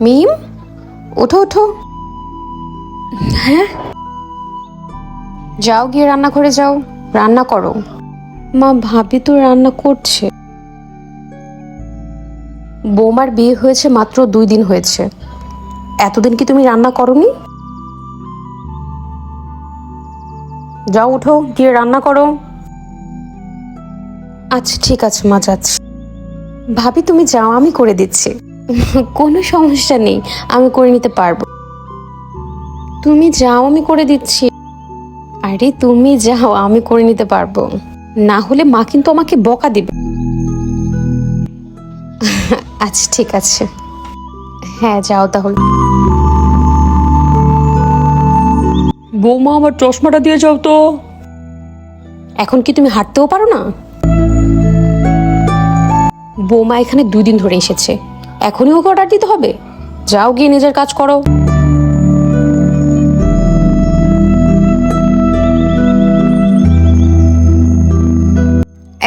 মিম, ওঠো ওঠো। হ্যাঁ, যাও গিয়ে রান্নাঘরে যাও, রান্না করো। মা, ভাবি তো রান্না করছে। বৌমার বিয়ে হয়েছে মাত্র 2 দিন হয়েছে, এতদিন কি তুমি রান্না করোনি? যাও উঠো, গিয়ে রান্না করো। আচ্ছা ঠিক আছে মা, যাচ্ছি। ভাবি তুমি যাও, আমি করে দিচ্ছি। কোনো সমস্যা নেই, আমি করে নিতে পারবো। তুমি যাও, আমি করে দিচ্ছি। আরে তুমি যাও, আমি করে নিতে পারবো। না হলে মা কিন্তু আমাকে বকা দিবে। আচ্ছা ঠিক আছে, হ্যাঁ যাও তাহলে। বৌমা, আমার চশমাটা দিয়ে যাও তো। এখন কি তুমি হাঁটতেও পারো না? বৌমা এখানে 2 দিন ধরে এসেছে, এখনই ওকে অর্ডার দিতে হবে? যাও গিয়ে নিজের কাজ করো।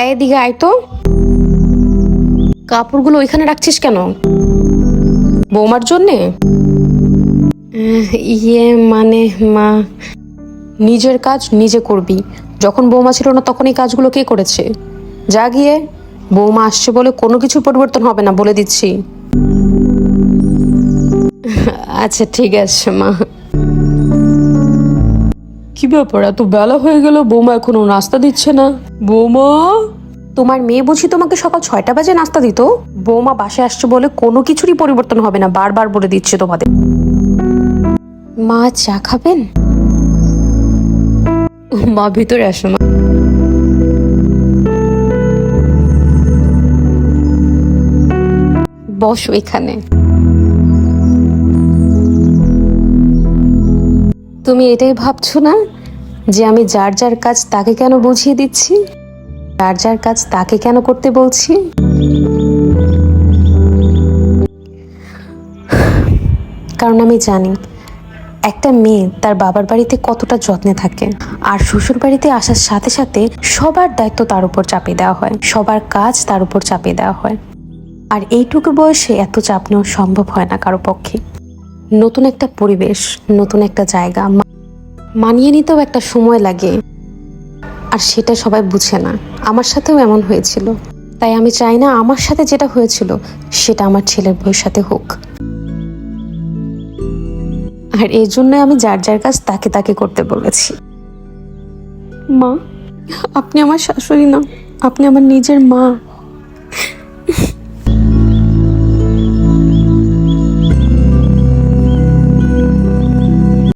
এইদিকে আয় তো। কাপড়গুলো ওইখানে রাখছিস কেন? বৌমার জন্যে? ইয়ে মানে মা, নিজের কাজ নিজে করবি। যখন বৌমা ছিল না তখন এই কাজগুলো কে করেছে? যা গিয়ে। বৌমা আসছে বলে কোনো কিছু পরিবর্তন হবে না, বলে দিচ্ছি। আচ্ছা ঠিক আছে মা। কি ব্যাপার, এত বেলা হয়ে গেল, বৌমা এখনো নাস্তা দিচ্ছে না? বৌমা। তোমার মেয়ে বুঝি তোমাকে সকাল 6টা বাজে নাস্তা দিত? বৌমা বাসে আসছে বলে কোনো কিছুরই পরিবর্তন হবে না, বারবার বলে দিচ্ছে তোমাদের। মা চা খাবেন? মা ভিতরে আসো মা। বসো এখানে। তুমি এটাই ভাবছো না যে আমি যার যার কাজ তাকে কেন বুঝিয়ে দিচ্ছি, যার যার কাজ তাকে কেন করতে বলছি? কারণ আমি জানি একটা মেয়ে তার বাবার বাড়িতে কতটা যত্নে থাকে, আর শ্বশুর বাড়িতে আসার সাথে সাথে সবার দায়িত্ব তার উপর চাপিয়ে দেওয়া হয়, সবার কাজ তার উপর চাপিয়ে দেওয়া হয়। আর এইটুকু বয়সে এত চাপ নেওয়া সম্ভব হয় না কারো পক্ষে। নতুন একটা পরিবেশ, নতুন একটা জায়গা, মানিয়ে নিতেও একটা সময় লাগে, আর সেটা সবাই বুঝে না। আমার সাথেও এমন হয়েছিল, তাই আমি চাই না আমার সাথে যেটা হয়েছিল সেটা আমার ছেলের বউয়ের সাথে হোক। আর এই জন্য আমি যার যার কাজ তাকে তাকে করতে বলেছি। মা, আপনি আমার শাশুড়ি না, আপনি আমার নিজের মা।